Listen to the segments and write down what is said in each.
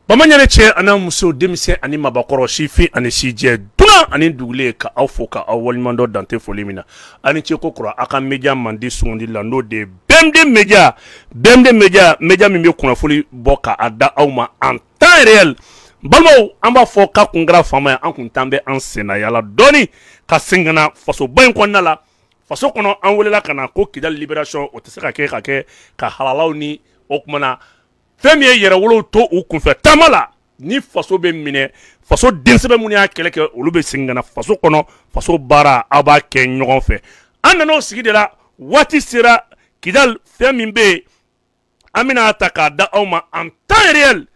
Bamanyane cɛ ana muso denmisɛn ani mabakɔrɔ sifin ani sijɛ dunan ani dugule ka aw fo ka aw waliɲuman dante foli min na ani ce ko kura aw ka media mandi sugundi la n'o de BMD Media media min bɛ kunnafoni bɔ k'a da aw ma en temps réel balimaw an b'a fɔ k'a kun kɛra faama ye an kun tan bɛ an senna yala dɔɔni ka segin ka na fasoba in kɔnɔna la faso kɔnɔ an welela ka na ko Kidali libération o tɛ se ka kɛ ka halalaw ni o kumana fɛn min ye yɛrɛwolow to u kunfɛ taama la ni faso bɛ minɛ faso densɛbɛ minnu y'a kɛlɛ kɛ olu bɛ segin ka na faso kɔnɔ faso baara aw b'a kɛ ɲɔgɔn fɛ an nana o sigi de la waati sera Kidali fɛn min bɛ yen an bɛna ta k'a da aw ma en temps réel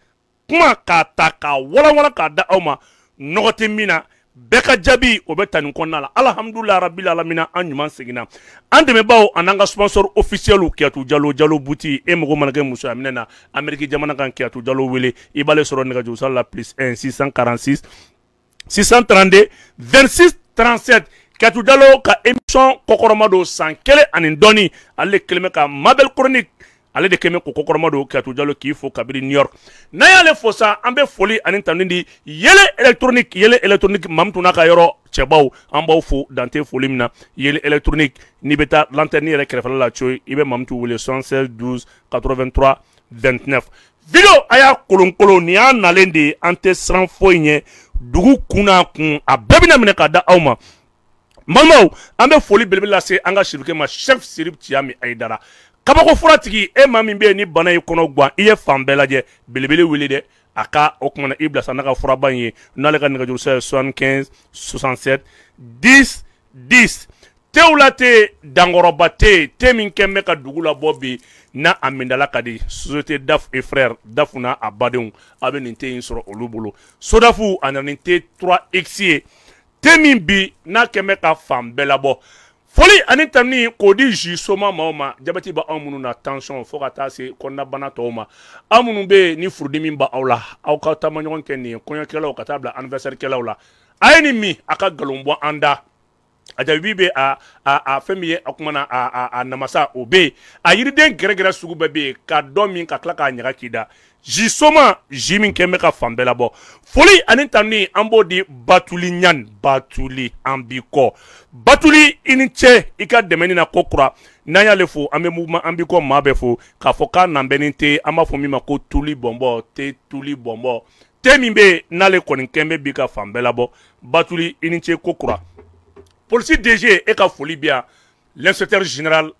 kuma k'a ta k'a walawala k'a da aw ma nɔgɔ tɛ min na bɛɛ ka jaabi o bɛ ta nin kɔnɔna la alhamdulilayi rabbil alamina an ɲuman seginna an dɛmɛbaaw an'an ka sponsor officiel Kiyatu Jalo Bouti e mago mana kɛ muso ye a minɛ na Amérique jamana kan Kiyatu Jalo wele i b'ale sɔrɔ nɛgɛjurusira la +1 646 632 26 37 Kiyatu Jalo ka émission kɔkɔrɔma don san kelen ani dɔɔni ale kelen bɛ ka Mabel Chronique ale de kɛmɛ ko kɔkɔrɔma don Kiyatu Jalo k'i fo kabiri New York n'an y'ale fo sa an bɛ foli ani tanu di yɛlɛ électronique mamutu n'a ka yɔrɔ cɛbaw an b'aw fo dante foli min na yɛlɛ électronique n'i bɛ taa lanterne yɛrɛ kɛrɛfɛla la cogo i bɛ mamutu wele 76 12 83 29 video a y'a kolon nin y'a nalen de an tɛ siran foyi ɲɛ dugu kun n'a kun a bɛɛ bɛna minɛ k'a da aw ma balimaw an bɛ foli belebele lase an ka sirikɛ ma chef Sirip Tiyami Ayidara kabako furatigi e maa min bɛ yen ni bana y'i kɔnɔ gan i ye fan bɛɛ lajɛ belebele wele dɛ a ka o kumana i bila sa n'a ka furaba in ye n'ale ka nɛgɛjurusira ye 75 67 10 10 tew la tɛ dankɔrɔba tɛ te min kɛ bɛ ka dugu la bɔ bi n'a a mindala ka di société Daf et frère Dafu n'a a badenw a bɛ nin te in sɔrɔ olu bolo Sodafu a nana nin te 3X ye te min bi n'a kɛ bɛ ka fan bɛɛ labɔ foli ani tani k'o di Jisoma maaw ma jabɛti bɛ anw minnu na tension fo ka taa se kɔnɔnabana tɔw ma aw minnu bɛ yen ni furudimi b'a aw la aw ka taama ɲɔgɔn kɛ nin ye kɔɲɔkɛlaw ka taa bila anniversaire kɛlaw la a ye nin min a ka nkalon bɔ an da a jabi bɛ a fɛn min ye a kumana a namasa o bɛ yen a yiriden gɛrɛgɛrɛ sugu bɛɛ bɛ yen ka dɔ min ka tila k'a ɲaga k'i da Jisoma ji min kɛ bɛ ka fan bɛɛ labɔ foli ani tani an b'o di Batuli Ɲani Batuli an b'i kɔ Batuli i ni cɛ i ka dɛmɛni na ko kura n'an y'ale fo an bɛ mouvement an b'i kɔ maa bɛɛ fo k'a fɔ k'a nan bɛ nin te an b'a fɔ min ma ko tuli bɔnbɔ te tuli bɔnbɔ te min bɛ yen n'ale kɔni kɛ bɛ bi ka fan bɛɛ labɔ Batuli i ni ce ko kura polisi DG e ka foli bi yan l'inspecteur général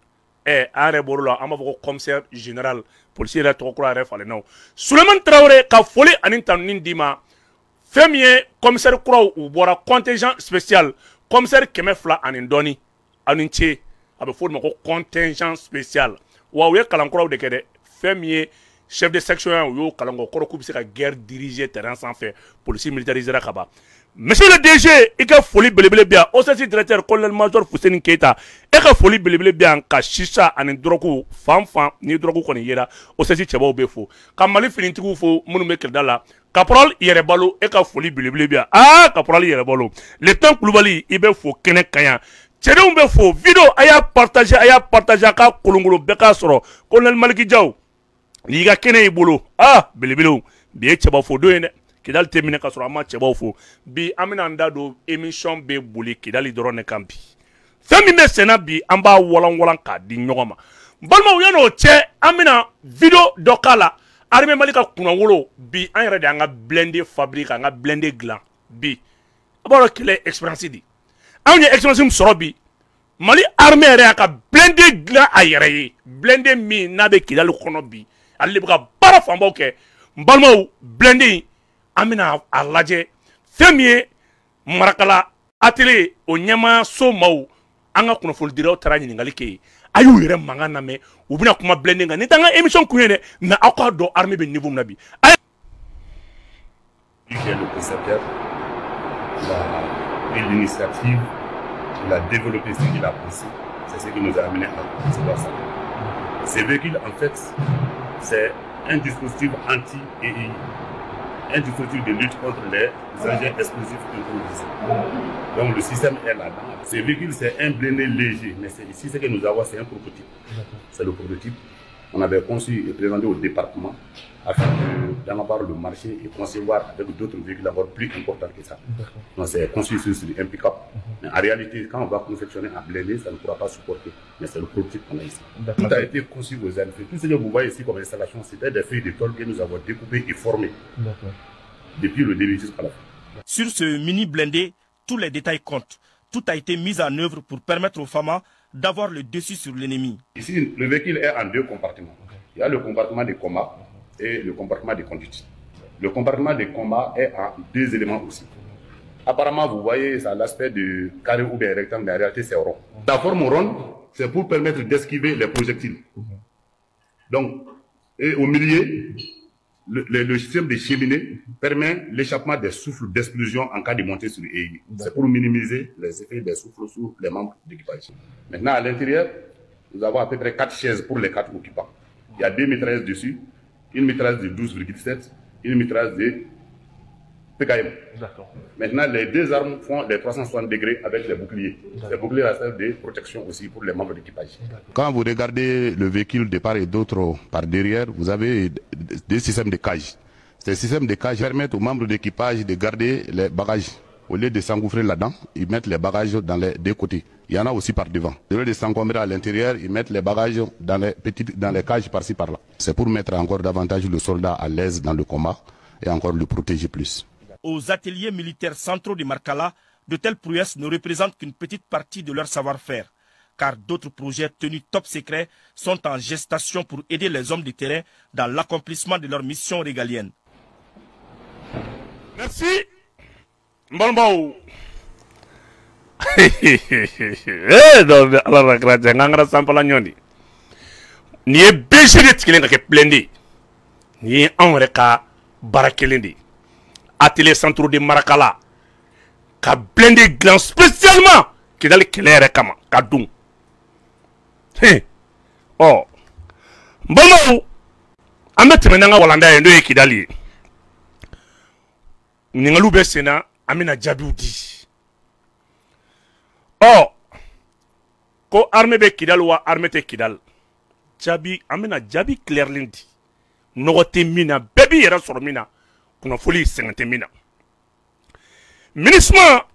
an yɛrɛ bɔr'o la an b'a fɔ ko commissaire général polisi yɛrɛ tɔgɔ kura yɛrɛ falen na Sulemani Traoré ka foli ani tanuni d'i ma fɛn min ye commissaire kuraw u bɔra contingent spécial commissaire 200 ani dɔɔni ani ce a bɛ fɔ o de ma ko contingent spécial wa u ye kalan kuraw de kɛ dɛ fɛn min ye chef de section u y'o kalan kɔ kɔrɔ k'u bɛ se ka guerre diriger terrain sanfɛ polisi militarisera ka ban monsieur le DG i ka foli belebele bi yan OCC directeur colonel major Fuseni Keita e ka foli belebele bi yan ka sisa ani drogue fan ni drogue kɔni yera OCC cɛbaw bɛ fo ka Mali finitigiw fo minnu bɛ kɛrɛda la Caporal Yɛrɛbalo e ka foli belebele bi yan Caporal Yɛrɛbalo Lieutenant Kulubali i bɛ fo kɛnɛ kan yan cɛdenw bɛ fo video a y'a partager a ka kolonkolon bɛɛ k'a sɔrɔ colonel Maliki Jaw n'i ka kɛnɛ y'i bolo belebelew bi ye cɛba fo don ye dɛ Kidali tɛ minɛ ka sɔrɔ an ma cɛbaw fo bi an bɛna an da don émission bɛ boli Kidali dɔrɔn de kan bi fɛn min bɛ senna bi an b'a walan k'a di ɲɔgɔn ma balimaw yan'o cɛ an bɛna video dɔ k'a la Armée Mali ka kunnawolo bi an yɛrɛ de an ka blindé fabrique an ka blindé dilan bi a b'a dɔn kɛlɛ expérience di anw ye expérience min sɔrɔ bi Mali armée yɛrɛ y'a ka blindé dilan a yɛrɛ ye blindé min n'a bɛ Kidali kɔnɔ bi ale de bɛ ka baara fanbaw kɛ n balimaw blindé an bɛna a lajɛ fɛn min ye Marakala atelier o ɲɛmaayaso maaw an ka kunnafonidilaw taara ɲininkali kɛ yen a y'u yɛrɛ mankan lamɛn u bɛna kuma blindé kan ni t'an ka émission kun ye dɛ mais aw k'a dɔn armée bɛ niveau min na bi le concepteur et l'initiative, il a développé ce qu'il a poussé. C'est ce qui nous a amené à concevoir ça. Ces véhicules, en fait, c'est un dispositif anti-EI, un dispositif de lutte contre les engins explosifs improvisés. Donc le système est là-dedans. Ces véhicules, c'est un blindé léger, mais ici, ce que nous avons, c'est un prototype. C'est le prototype. on avait conçu et présenté au département afin d'en avoir le marché et concevoir avec d'autres véhicules encore plus importants que ça. Donc c'est conçu sur un pick-up. Mais en réalité, quand on va confectionner un blindé, ça ne pourra pas supporter. Mais c'est le prototype qu'on a ici. Tout a été conçu aux Alpes. Tout ce que vous voyez ici comme installation, c'était des feuilles de tôle que nous avons découpées et formées. Depuis le début jusqu'à la fin. Sur ce mini blindé, tous les détails comptent. Tout a été mis en œuvre pour permettre aux FAMA d'avoir le dessus sur l'ennemi. Ici, le véhicule est en deux compartiments. Il y a le compartiment de combat et le compartiment de conduite. Le compartiment de combat est en deux éléments aussi. Apparemment, vous voyez, ça a l'aspect de carré ou bien rectangle, mais en réalité, c'est rond. La forme ronde, c'est pour permettre d'esquiver les projectiles. Donc, et au milieu, le système de cheminée permet l'échappement des souffles d'explosion en cas de montée sur l'EI. C'est pour minimiser les effets des souffles sur les membres d'équipage. Maintenant, à l'intérieur, nous avons à peu près 4 chaises pour les 4 occupants. Il y a 2 mitrailleuses dessus, une mitrailleuse de 12,7, une mitrailleuse de PKM. Maintenant, les deux armes font les 360 degrés avec les boucliers. Les boucliers servent de protection aussi pour les membres d'équipage. Quand vous regardez le véhicule de part et d'autre par derrière, vous avez des systèmes de cage. Ces systèmes de cage permettent aux membres d'équipage de garder les bagages. Au lieu de s'engouffrer là-dedans, ils mettent les bagages dans les deux côtés. Il y en a aussi par devant. Au lieu de s'encombrer à l'intérieur, ils mettent les bagages dans les cages par-ci par-là. C'est pour mettre encore davantage le soldat à l'aise dans le combat et encore le protéger plus. Aux ateliers militaires centraux de Markala, de telles prouesses ne représentent qu'une petite partie de leur savoir-faire, car d'autres projets tenus top secret sont en gestation pour aider les hommes de terrain dans l'accomplissement de leur mission régalienne. Merci. Bon. Alors, ni ye bɛɛ tigɛlen ka kɛ blindé ni ye anw yɛrɛ ka baara kelen de atelier centre de Markala ka blindé dilan spécialement Kidali kɛlɛ yɛrɛ kama ka dun ɔ n balimaw an bɛ tɛmɛ n'an ka walanda ye n'o ye Kidali ye ɲininkaliw bɛ sen na an bɛna jaabiw di ɔ ko armée bɛ Kidali wa armée tɛ Kidali jaabi an bɛna jaabi clairlen di nɔgɔ tɛ min na bɛɛ b'i yɛrɛ sɔrɔ min na kunnafoni sɛgɛn tɛ min na MINUSMA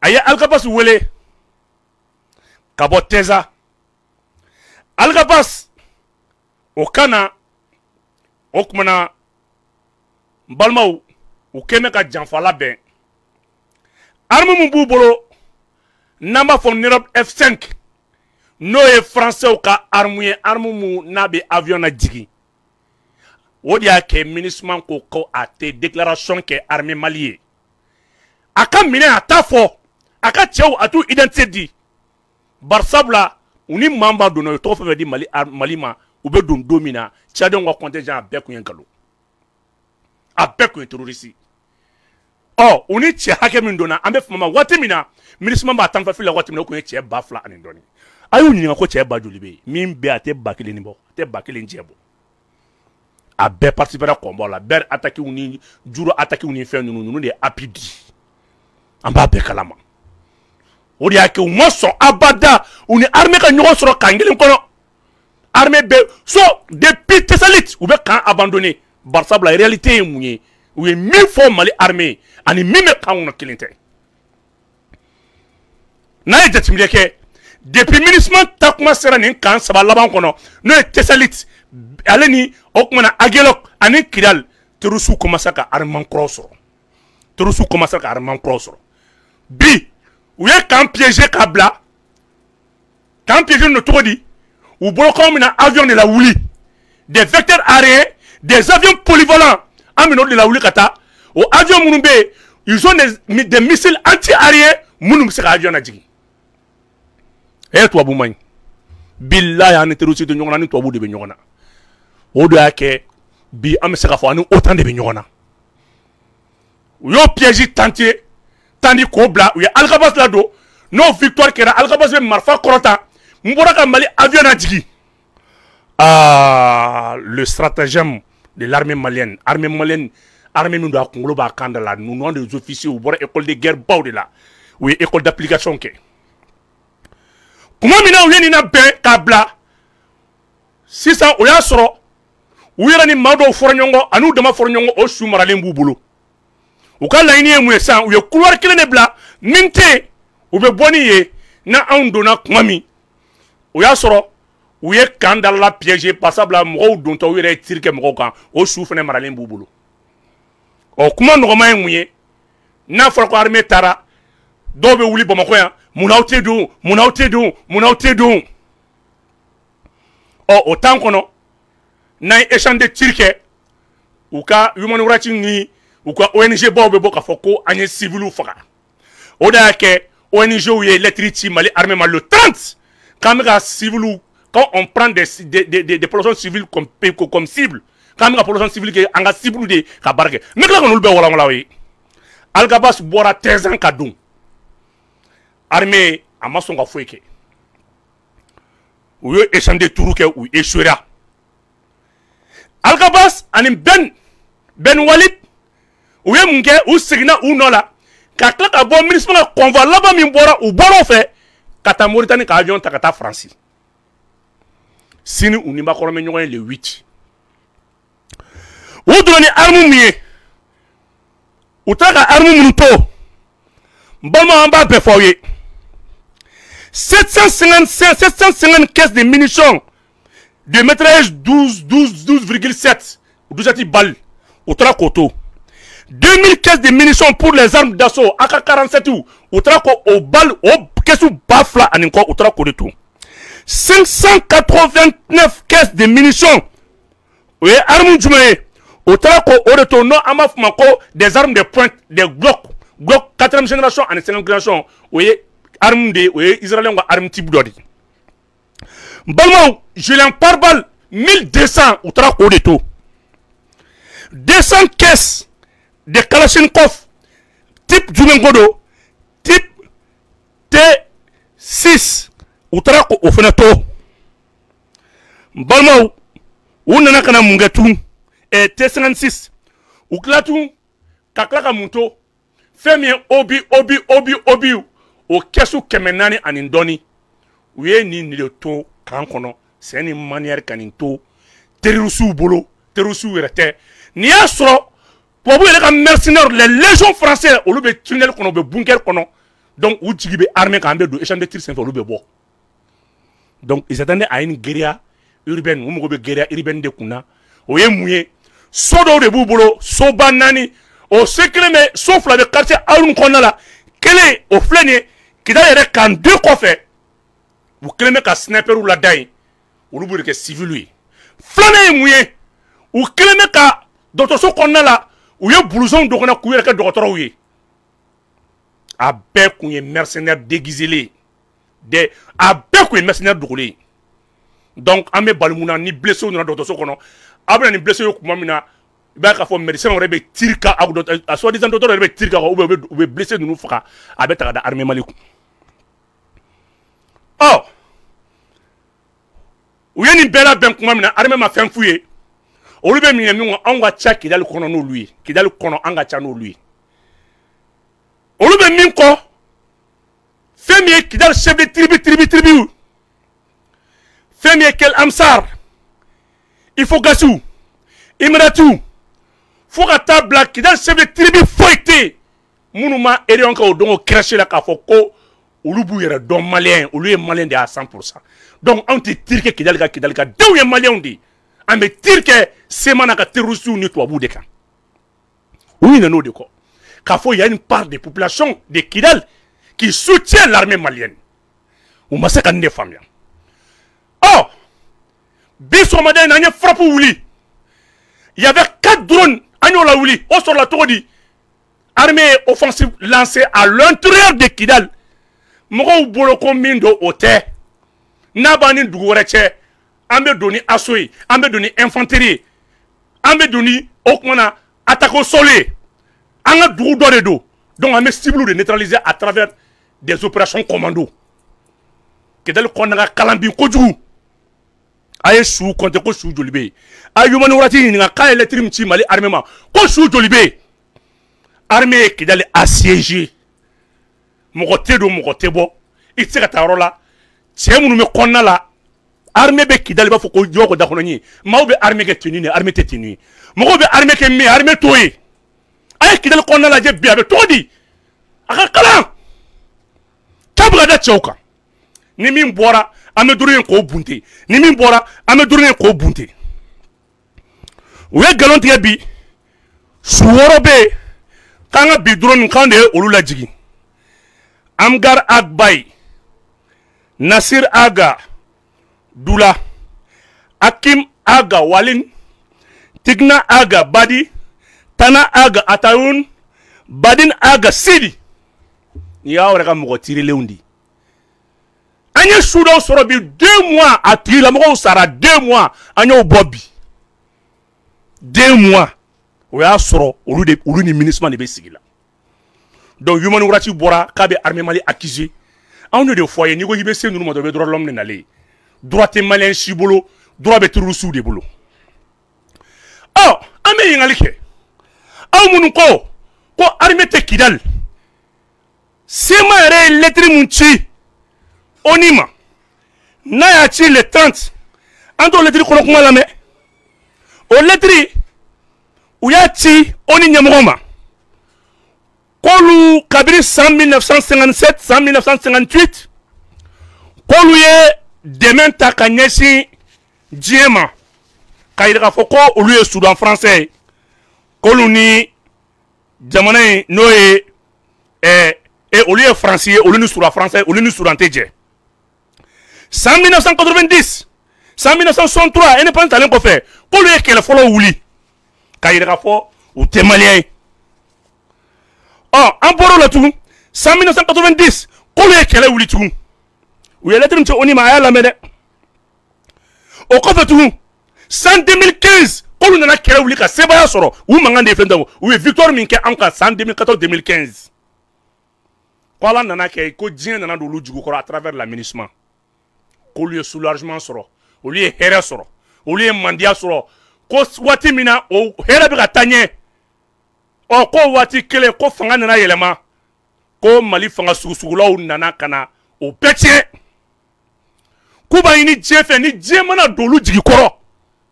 a ye Alkabas wele ka bɔ Teza Alkabas o kana o kumana n balimaw u kɛn bɛ ka janfa labɛn arme min b'u bolo n'an b'a fɔ Nirop F5 n'o ye français ka arme ye arme mun n'a bɛ avion na jigin o de y'a kɛ MINUSMA ko a tɛ déclaration kɛ armée Mali ye a ka minɛ a t'a fɔ a ka cɛw a t'u identité di barisabula u ni maa b'a donna u tɔgɔ fɛn fɛn di Mali ma u bɛ don don min na Tchadien ka contingent a bɛɛ kun ye nkalon a bɛɛ kun ye terroriste ɔ u ni cɛ hakɛ min donna an bɛ fama ma waati min na MINUSMA b'a tan fafili la waati min na o kun ye cɛ 2000 ani dɔɔni a y'u ɲininka ko cɛ ba joli bɛ yen min bɛ a tɛ 1000 bɔ a tɛ 1000 cɛ bɔ a bɛɛ participera combat la bɛɛ attaqué ni juru attaqué ni fɛn ninnu de ye appui di an b'a bɛɛ kalama o de y'a kɛ u ma sɔn abada u ni armée ka ɲɔgɔn sɔrɔ kan kelen kɔnɔ armée bɛ so depuis Tessalit u bɛ kan abandonné barisabula réalité ye mun ye u ye min fɔ Mali armée ani min bɛ kan kɔnɔ kelen tɛ n'a ye jateminɛ kɛ depuis MINUSMA ta kuma sera nin kan saba laban kɔnɔ n'o ye Tessalit ale ni o kumana Aguelok ani Kidal terroriste commencé ka armement kɔrɔ sɔrɔ terroriste commencé ka armement kɔrɔ sɔrɔ bi u ye kan piéger ka bila kan piéger no cogo di u bolo kɔn mina avion de la wuli des vecteurs aériens des avions polyvalents an mina o de la wuli ka taa o avion minnu bɛ yen ils ont des missiles anti-aériens minnu bɛ se ka avion lajigin tubabu man ɲi billahi ani terroriste tɛ ɲɔgɔn na ni tubabu de bɛ ɲɔgɔn na o de y'a kɛ bi an bɛ se k'a fɔ ani OTAN de bɛ ɲɔgɔn na u y'o piège tenter tandi k'o bila u ye Alkabas ladon n'o victoire kɛra Alkabas bɛ marifa kɔrɔta n bɔra ka Mali avion lajigin le stratagème de l'armée malienne armée min don a kunkolo b'a kan da la nous avons des officiers u bɔra école de guerre baw de la u ye école d'application kɛ kuma min na u ye nin na bɛn k'a bila sisan o y'a sɔrɔ u yɛrɛ ni maa dɔw fɔra ɲɔgɔn kɔ an'u dama fɔra ɲɔgɔn kɔ o su maralen b'u bolo u ka laɲini ye mun ye sisan u ye couloir kelen de bila min tɛ yen u bɛ bɔ ni ye na anw donna kuma min o y'a sɔrɔ u ye kan dalala piéger pasabila mɔgɔw dontɔ u yɛrɛ ye tiri kɛ mɔgɔw kan o su fana maralen b'u bolo ɔ kuma nɔgɔma ye mun ye n'a fɔra ko armée taara dɔw bɛ wuli Bamakɔ yan munnaw tɛ don munnaw tɛ don munnaw tɛ don ɔ o temps kɔnɔ n'an ye échange de tir kɛ u ka human rights ni u ka ONG baw bɛ bɔ k'a fɔ ko an ye civils faga o de y'a kɛ ONG ye lettre ci Mali armée ma le 30 quand bɛ ka civils quand on prend des populations civiles comme cible quand bɛ ka population civile kɛ an ka cible de ka baara kɛ n bɛ tila ka n'olu bɛɛ walawala aw ye Algabas bɔra 13 ans ka don armée a ma sɔn ka foyi kɛ u ye échange de tours kɛ u échouera Algabas ani Ben Walid u ye mun kɛ u seginna u nɔ la ka tila ka bɔ MINUSMA ka convoi laban min bɔra u bɔra o fɛ ka taa Mauritanie ka avion ta ka taa Faransi sini u ni bakɔrɔ bɛ ɲɔgɔn ye le 8 u donna ni arme min ye u taara ka arme minnu to n balima an b'a bɛɛ fɔ aw ye 750 caisses de munitions de métrage 12,7 balles au Trakoto. 2000 caisses de munitions pour les armes d'assaut AK-47 au Trako au balles au caisses bafla aninko au Trakoto. 589 caisses de munitions et armes jumé au Trako au retour non amafmako des armes de pointe des Glock 4e génération et 5e génération oui armes de oui israéliens armes type d'ordre. Balmont, Julien Parbal, 1200 ou 3 de tout. 200 caisses de Kalachnikov, type Djumengodo, type T6 ou 3 au fenêtre. Balmont, ou Nanakana Mungetou, et T56, ou Klatou, Kaklaka Munto, Femien Obi, au Kesu Kemenani en Indoni, ou yé ni le taux. C'est une manière qu'on to terroristes bolo terroristes rete ni a soro pour vous les mercenaires les légions françaises au lieu de tunnel qu'on be bunker kono donc ou jigibe armée quand be do échange de tirs c'est au lieu de bo donc ils attendaient à une guérilla urbaine ou mo be guérilla urbaine de kuna o ye mouye sodo de bubolo so banani au secret mais sauf la de quartier alun kona la kele au flene qui d'ailleurs quand deux coffres vous clémez qu'à sniper ou la daille, ou l'oubliez que civil lui. Flâner mouillé, ou clémez qu'à d'autres choses qu'on a là, ou y'a blouson de qu'on a couvert que d'autres oui. À bec ou y'a mercenaires déguisés, à bec ou y'a mercenaires drôlés. Donc, à mes balmouna, ni blessé ou d'autres choses qu'on a, après ni blessé ou comme mina, ben qu'à faire médecin on aurait tirka à soi-disant d'autres aurait tirka ou blessé nous fera, avec ta armée malikou. Oh, où y a une belle ben comme ça, armée m'a fait fouiller. Au lieu de me dire, on va tcha qui dans le conon nous lui, qui dans le conon on va tcha nous lui. Au lieu de me dire, fais mieux qui dans le chef de tribu. Fais mieux quel Amsar. Il faut Gassou, Imratou. Faut que table qui dans le chef de tribu fouetté. Mounuma et encore donc cracher la kafoko. Olubu yɛrɛ dɔn malien olu ye malien de à 100%. Donc on te tire que kidalika deux ye malien de on me tire que semana ka terroriste ni tubabu de kan oui non de quoi k'a fɔ il y a une part de population de Kidal qui soutient l'armée malienne ou ma se ka ne faamuya oh bisomada na nya frappe wuli il y avait 4 drones anyola wuli au sur la todi armée offensive lancée à l'intérieur de Kidal. Moko bolo ko mindo ote nabani dugureche ambe doni asoi ambe doni infanterie ambe doni okmana attaque au sol anga dugu do de do donc ambe cible de neutraliser à travers des opérations commando que dal ko nga kalambi ko jugu aye sou konte ko sou jolibe ayuma no rati ni nga ka electrim ci Mali armement ko sou jolibe armée qui dal assiégé mogote do mogote bo itse ka taro la che munu me konna la armée be kidal ba fo ko joko da kono ni maw be armée ke tenu ni armée te tenu mo be armée ke mi armée toyi ay kidal ko na la je biya be todi aka kala tabra da chauka ni min bora ame durin ko bunte ni min bora ame durin ko bunte we galon tiye bi suworo be kanga bi duron kan de olu la jigi Amgar Agbay Nasir Aga Dula Akim Aga Walin Tigna Aga Badi Tana Aga Ataoun Badin Aga Sidi ya wara ka mogo tiri leundi anya soudan soro bi 2 mois a tiri la mogo sara 2 mois anya bobi 2 mois o ya soro olu ni ministre de be sigila donc human rights bora ka be armée mali accusé on de foyer ni go yibe senu mo do be droit de l'homme nale droit te malien shibolo droit be turu sou de bolo oh ame yingalike aw munu ko armée te kidal Sema ere lettre munchi onima na ya chi le 30 ando lettre kono kuma la me o lettre u ya chi oni nyamoma kolu kabiri 1957 1958 kolu ye demain ta kanyesi diema kayira foko olu ye Soudan français kolu ni jamana noye et au lieu français, au lieu sur la français, au lieu sur l'antédje. 1990, 1963, et ne pas talent qu'on fait. Pour lui qu'elle follow ouli, car il rafo ou témalien. Oh, en poro le tout, 1990, pour lui qu'elle ouli tout. Où elle est une chose on y m'a la mène. Au coffre tout, 2015, pour lui n'a qu'elle ouli qu'à Sebaya soro, ou mangan défendant, ou Victor Minke encore 2014-2015. Kwala nana ke ko dien nana do lujugo ko à travers l'aménagement ko lieu soulagement soro au lieu here soro au lieu mandia soro ko wati mina o here bi ka tanye o ko wati kele ko fanga nana yelema ko mali fanga sugulaw nana kana o petie kuba ini jefe ni jemana do lujigi koro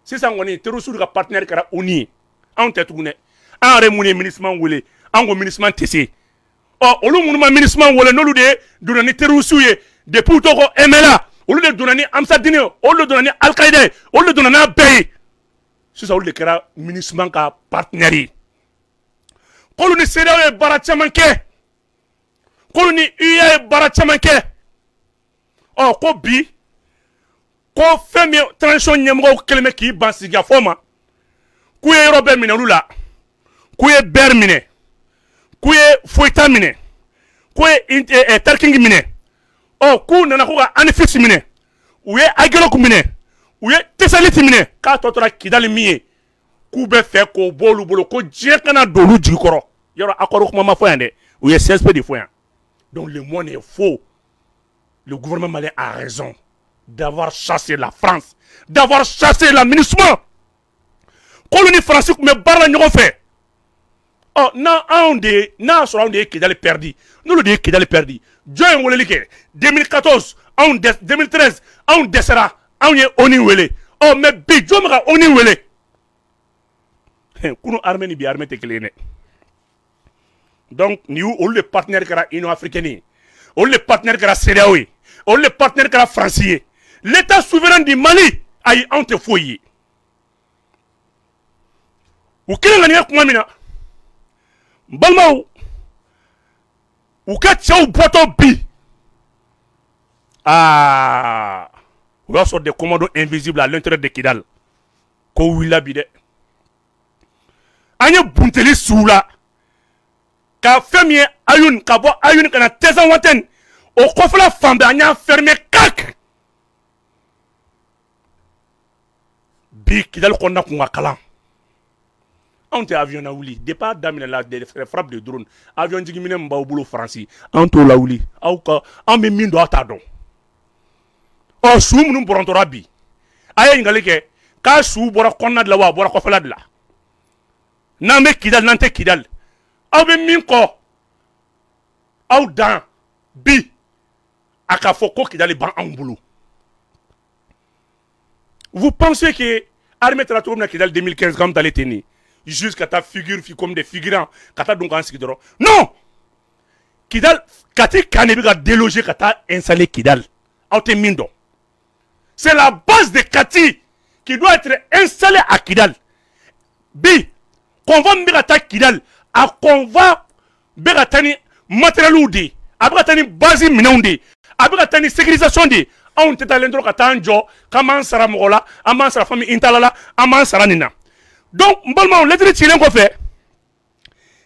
c'est ça ngoni terrorisme ka partenaire kara oni en tête tugune en remuni ministre wele en go ministre tessé oh olu munuma ministre wala nolu de donani terrorisme depuis to ko emela olu de donani amsadine olu donani al-qaida olu donani bay c'est ça olu de kera ministre ka partenaire kolu ni sedawe barachamanke kolu ni uya barachamanke oh ko bi ko femi transition nyemgo keleme ki bansiga foma kuye robe mine lula kuye ber mine kuye foita mine kuye tarking mine oh ku nana ko anifix mine uye agelo ku mine uye tesaliti mine ka totora kidali miye ku be fe ko bolu ko je kana dolu jikoro yoro akoro kuma ma foyande uye CSP de foyan donc le monde est faux. Le gouvernement malien a raison d'avoir chassé la France, d'avoir chassé l'aménagement. Colonie française mais barra n'y fait. Oh, on est qui d'aller perdu. Nous le disons qui d'aller perdu. Dieu est wole like 2014, 2013, on descera, on y wele. Oh, mais Dieu m'a on y wele. Kuno Arménie bi armée te clé. Donc nous on les partenaires qui sont indo-africains, on les partenaires qui sont CEDEAO, on les partenaires qui sont français. L'État souverain du Mali a eu un foyer. Ou quel est le mina? Balmao. Ou quel est boîte bi? Ah, ou alors des commandos invisibles à l'intérieur de Kidal. Ko wila bide. Anya bunteli soula. Ka femi ayun ka bo ayun kana tezan waten o kofla fambe anya fermé kak bi Kidal konna kunga kala on te avion na wuli départ damina la des frappes de drone avion jigimine mba bulo français on to la wuli au ka on me mindo atado o sum num borontora bi ay ngalike ka su bora konna de la wa bora kofla de la nambe Kidal nante Kidal aw be min ko aw dan bi aka fo ko Kidali ban an bulu Vous pensez que l'armée de la Kidal 2015 comme d'aller tenir jusqu'à ta figure comme des figurants kata donc en non Kidal kati Kanebi a délogé kata installé Kidal mindo. C'est la base de Kati qui doit être installée à Kidal. B qu'on va mbirata Kidal a qu'on va beratani matériel ou de abratani base minaundi abratani sécurisation de on t'a l'endroit katanjo comment sera mola aman sera famille intalala aman sera nina. Donc mbalma lettre tiré ko fait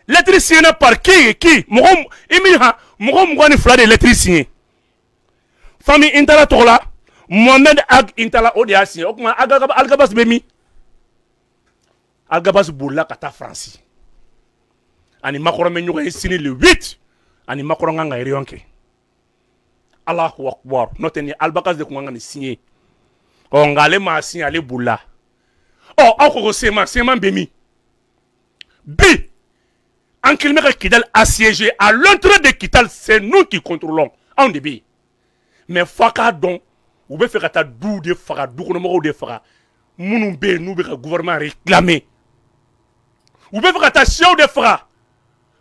lettre signée par qui mogom imiha mogom ngoni fla de lettre signée famille intala tola Mohamed Ag intala odia signé okuma algabas bemi algabas boula kata France ani makoro men ñugo signé le 8 ani makoro nga rionke Allahu akbar noteni albakas de kuma ngani signé o ngale ma signé ale boula oh akoko sema bemi B en kilomètre Kidal assiégé à l'entrée de Kidal c'est nous qui contrôlons en débit mais faka donc ou be faire ta dou de faka dou kono mo de faka munu be nous be gouvernement réclamer ou be faire ta chien de faka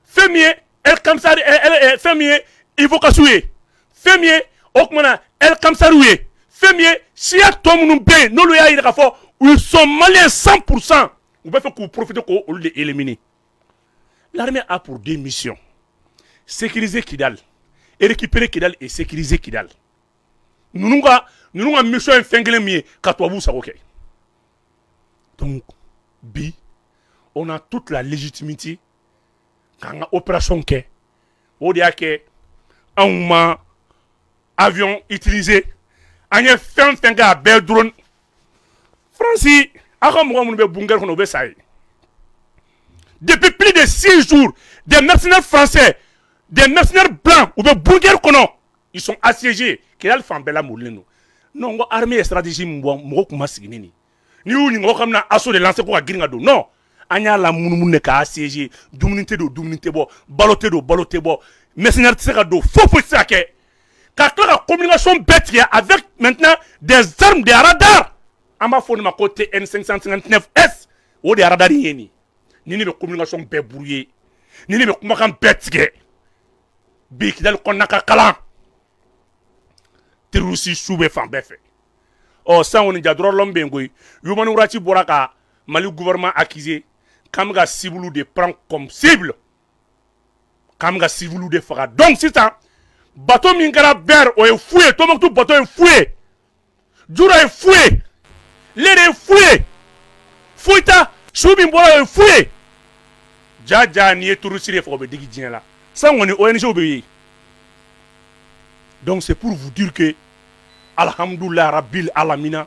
femier el kamsar el femier ivokasoué femier okmana el kamsaroué femier si a to munu be no lo ya ira fo ils sont maliens 100% ou be faire ko profiter ko au lieu d'éliminer. L'armée a pour deux missions sécuriser Kidal et récupérer Kidal et sécuriser Kidal. Nous avons une mission infingée qu'à toi vous savez. Donc, B, on a toute la légitimité quand on a opération que, on dit que un avion utilisé, on a fait un bel drone. Francis, depuis plus de 6 jours, des mercenaires français, des mercenaires blancs ou des bourgers ils sont assiégés. Quel fait bella moulino? Non, l'armée stratégie m'a signé. Nous n'avons pas assaut de lancer pour Gringado. Non, anya la mounoune ka assiégé, dominité bo, baloté bo, mercenaires tirado, faux pour ça que. Car la communication bête avec maintenant des armes, des radars. À ma faune ma côté N559S ou des radars yéni. Ni ne communication bête brouillée, ni ne communication bête que. Bik dal konaka kalan. Tirusi soube fan befe. Oh, ça on est déjà drôle l'homme bengoy. Yumanu rati boraka, Mali gouvernement accusé, kamga civilu de prend comme cible. Kamga civilu de fera. Donc c'est ça. Bateau mingara ber o est foué, tout bateau est foué. Dura est foué. L'air est foué. Fouita, soubimbora est foué. Jaja ni turusi de fobe digi dien là. Ça on est ONG obéi. Donc c'est pour vous dire que Alhamdulillah Rabbil Alamina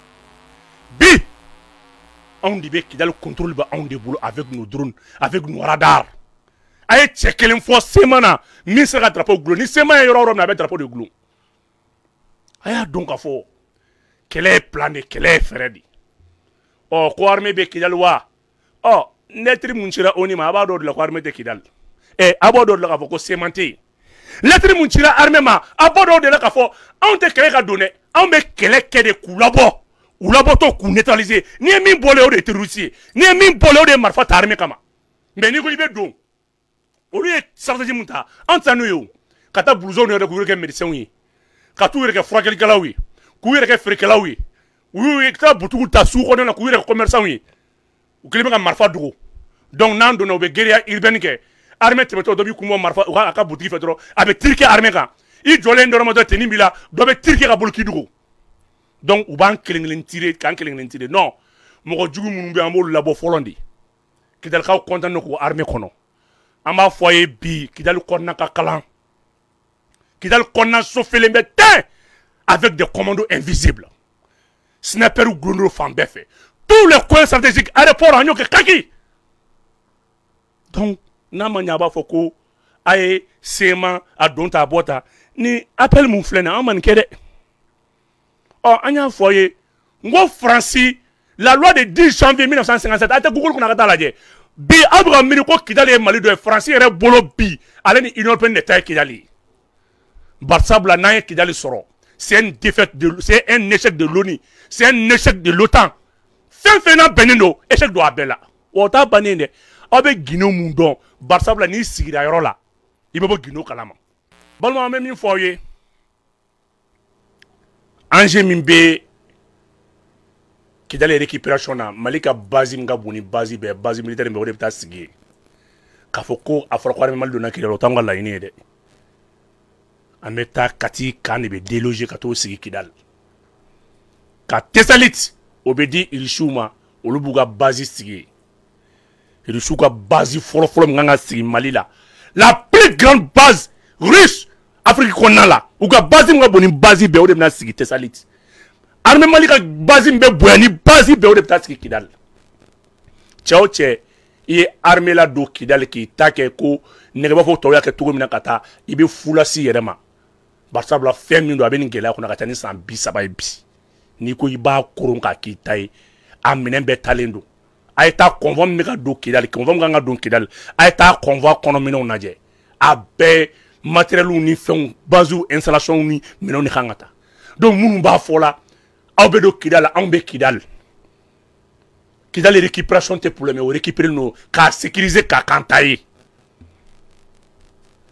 B on dit qu'il y a le contrôle on déboule avec nos drones, avec nos radars. Aïe checker l'info semana ni sera drapeau glou ni semana yoro rom na drapeau de glou. Aïe donc à faux quel est plané quel est Freddy. Oh quoi armée be kidal wa. Oh netri munchira onima abado de la armée de kidal. Et abado de la ko sémanté. Lettre Mounchira armement, à bord de la CAFO, on te crée à donner, on me crée de coulabo, ou la boto coup neutralisé, ni un bolé de terroristes, ni un bolé de marfat armé kama. Mais ni vous l'avez donc. Au lieu de sortir Munta, en Sanoyo, Kata blouson de courir médecin, Katou est fraquel Galawi, courir avec Frikalawi, ou est boutou ta sous on a courir commerçant, ou qu'il marfat d'eau. Donc, nan de nos guerriers urbains. Armée temeto dobi kumo marfa ou aka boutique fedro avec tirke armée kan I jolé ndoroma do teni bila dobe tirke ka bolki dugo donc ou ban kelenglen tiré kan kelenglen tiré non mo jugu mun be amol labo folondi kidal ka kontan ko armée kono ama foyer bi kidal konna ka kalan kidal konna sofele mbete avec des commandos invisibles sniper ou glondo fambefe tous les coins stratégiques aéroport en yoke kaki donc Namanya ba foko aye sema adonta bota ni appel mon flena en man kede. Oh anya foyer ngo Francis la loi de 10 janvier 1957 ate Google kuna kata laje bi Abraham Miniko kidale Mali de Francis re bolo bi ale ni Union européenne de taille kidali Barsabla naye kidali soro c'est une défaite c'est un échec de l'ONU, c'est un échec de l'OTAN. Fena benino échec do abela. O ta banene abe Guinée mundo Barça bla ni sigira yoro la. Ibo Guinée kalama. Balma même une fois ye. Anje mimbe qui dans les récupérations na Malika base nga boni base militaire mbe wode ta sigi. Kafoko afro mal dona ki lotanga la ini de. Ameta kati kan be déloger kato sigi kidal. Ka Tessalit obedi Irishuma olubuga base sigi. Irishuka base folo nganga sigi Mali la. La plus grande base russe Afrique qu'on a là. Uga base nga boni base be wode na sigi Tessalit. Armée Mali ka base mbe boyani base be wode ta sigi kidal. Ciao che i armée la do kidal ki take ko negeba fo to ya ke tugo mina kata ibe fula si yerema. Barça bla fem min do abeni ngela ko na kata ni san bi saba bi. Ni ko iba koron ka kitai amenen be talendo. Ay ta convoi mi ka do kidal convoi nga do kidal ay ta convoi kono mino naje. Abe matériel ni fen bazu installation ni mino ni khangata. Donc munu ba fola awbe do kidal ambe kidal. Kidal récupération te problème o récupérer no ka sécuriser ka kantaye.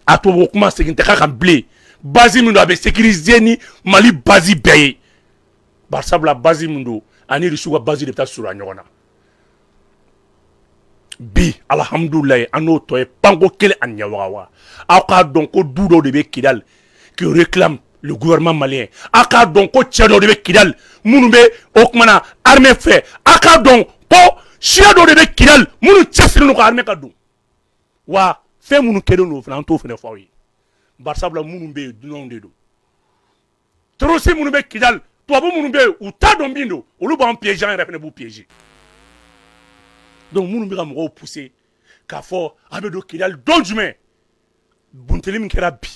Ato bo kuma sekinte ka blé. Bazi mundo abe sécuriser ni Mali bazi beye. Barça bla bazi mundo ani risuga bazi de ta sura nyona. Bi alhamdulillah ano to e pango kele anyawawa. Aka donc ko dudo de be kidal qui réclame le gouvernement malien. Aka donc ko tchedo de be kidal munube okmana armée fait. Aka donc ko chiado de be kidal munu tchesri no ko armée kadu. Wa fe munu kedo no flan to fene fawi. Barça bla munu be dunon de do. Trosi munu be kidal to abo munu be ou ta dombindo olu ba en piégeant refene bu piéger. Donc munu be ka mo pousser ka fo abedo kidal don jume bunteli min kera bi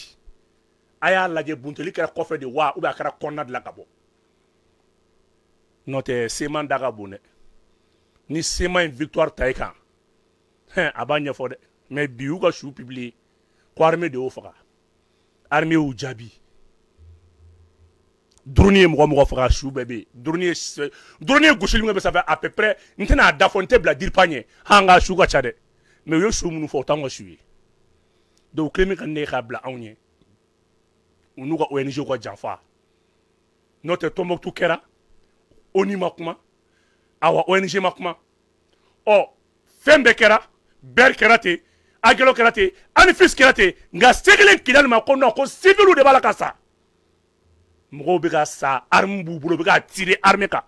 aya laje bunteli kera kofre de wa ou ba kara konna de la kabo note seman daga bone ni seman victoire taïkan abanya fo de mais bi ou ka chou publié ko armée de ofaka armée ou jabi dronier mo faka chou bébé dronier gosheli ngbe ça fait à peu près ntena dafonte bla dirpanye hanga chou ka chade mais yo chou munu fo tango choué donc klemi kan ne khabla awnye unuga ONG ko janfa note Tombouctou kera oni makuma awa ONG makuma o fembe kera ber kerate agelo kerate anifis kerate nga segelen kidal ma ko non ko civilu de balakasa mgo be ga sa arme bubulo be ga tirer arme ka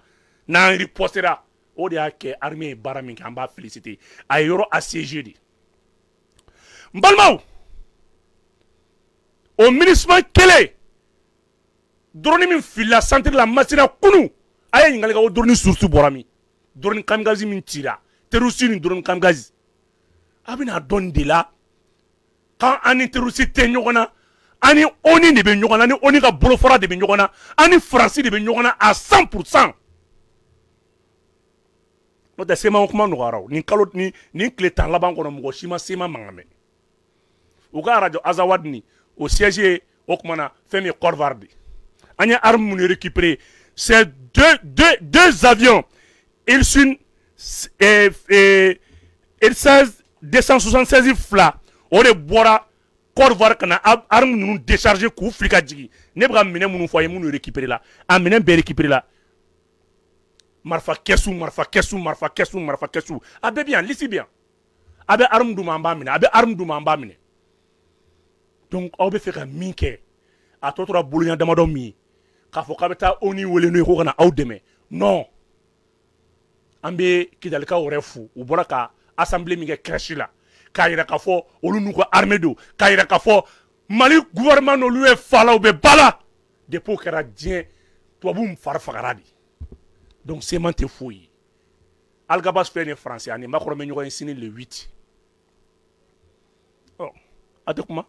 na ripostera o de ake arme barami kan ba féliciter ayoro assiégé di mbalmaw au ministre kele drone min fila centre la masina kunu aye ngali ka drone sursu borami drone kamgazi min tira terusi ni drone kamgazi abina don de la quand ani terusi te nyogona ani oni de be nyogona ni oni ka bolo fora de be nyogona ani français de be nyogona à 100%. No de sema kuma no garaw ni kalo ni kletan laban kono mo shima sema mangame uga radio azawad ni au siège Okmana Femi Korvardi. Anya arme récupéré. C'est deux avions. Ils sont 276 fla. On est boira Korvar kana arme nous décharger coup flika djigi. Nebra mine munu foyer munu récupérer là. Amene be récupérer là. Marfa kesu. Abe bien, lisi bien. Abe arme du mamba mine. Donc on peut faire minke a totora bulunya damado mi ka fo ka beta oni wele no ko kana awdeme non ambe kidalika o refu u boraka assemblée mi ke crèche la ka ira ka fo olu ko armée do ka ira ka fo Mali gouvernement no lui fala o be bala de pour kera dien to bum farfagaradi. Donc c'est mante fouille algabas fait en français ani makoro me ñoy signé le 8 oh adekuma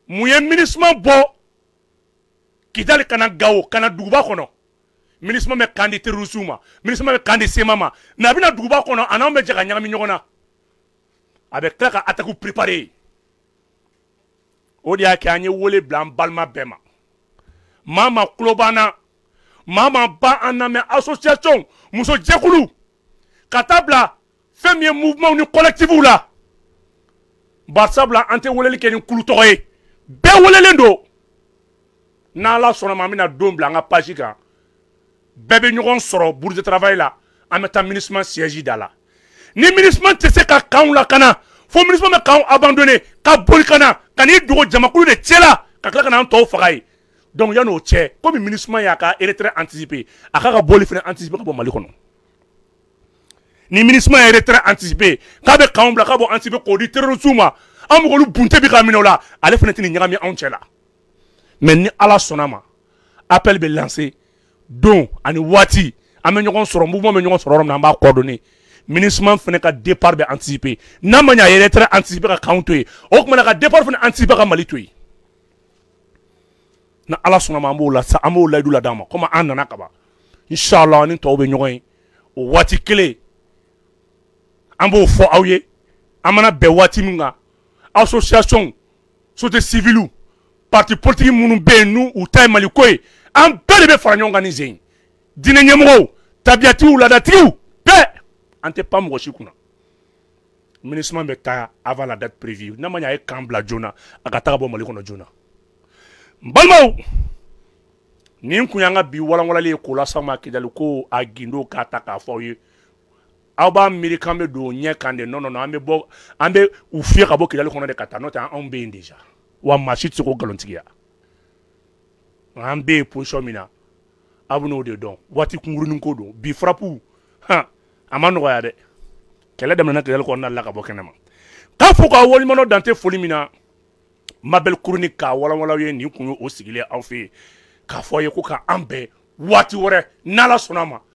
Mouye ministre bo kidal kana gawo kana duguba kono ministre me kandi terusuma ministre me kandi semama na bina duguba kono anam be jaga nyami nyogona avec klaka attaque préparé odia ki anye wole blanc balma bema mama klobana mama ba aname association muso jekulu katabla femme mouvement ni collectif la barsabla ante woleli ke ni kulu toye be wolelen do na la sona mamina dombla nga page kan bébé ñugon soro bourse de travail la ameta ministre siège dala ni ministre te se ka kaun la kana fo ministre me kaun abandonné ka bol kana kani dugo jamakulu de tchela ka kala kana to fagay donc yano tche comme ministre ya ka retrait anticipé aka ka boli fene anticipé ka bo mali kono ni ministre ya retrait anticipé ka be kaun bla ka bo anticipé ko di terrorisme amugolu bunte bi ka minola ale fene tini nyagami on tchela mais ni ala sonama appel be lancé don ani wati ame ɲɔgɔn sɔrɔ mouvement be ɲɔgɔn sɔrɔ na ba coordonner ministre fene ka départ be anticiper na manya retrait anticiper ka counter o kuma ka départ fene anticiper ka mali toyi na ala sonama ambo la sa ambo la dula dama comme an nana kaba inshallah ni to be ɲɔgɔn o wati kele ambo fo awye amana be wati minga association société civile parti politique munu be nu u tay mali koy an bɛɛ de bɛ fara ɲɔgɔn kan ni zen diinɛ ɲɛmɔgɔw tabiyatigiw laadatigiw bɛɛ an tɛ pan mɔgɔ si kunna ministre bɛ taa avant la date prévue n'a ma ɲɛ a ye kan bila joona a ka taga bɔ mali kɔnɔ joona n balimaw nin kun y'an ka bi walanwalali ye ko las'aw ma kidali ko a gindo k'a ta k'a fɔ aw ye aw b'a miiri k'an bɛ don ɲɛ kan de non an bɛ u fiyɛ ka bɔ kidali kɔnɔ de ka taa n'o tɛ anw bɛ yen déjà wa maa si tɛ se k'o nkalontigiya an bɛ position min na aw bɛn'o de dɔn waati kunkurunin ko don bi frappe a ma nɔgɔya dɛ kɛlɛ daminɛna kɛlɛ kɔnɔna la ka bɔ kɛnɛ ma k'a fɔ k'a waleɲuman dan tɛ foli min na Mabel Chronique k'a walanwala ye nin kun ye o sigilen aw fɛ yen k'a fɔ aw ye ko k'an bɛn waati wɛrɛ n'Ala sɔnna a ma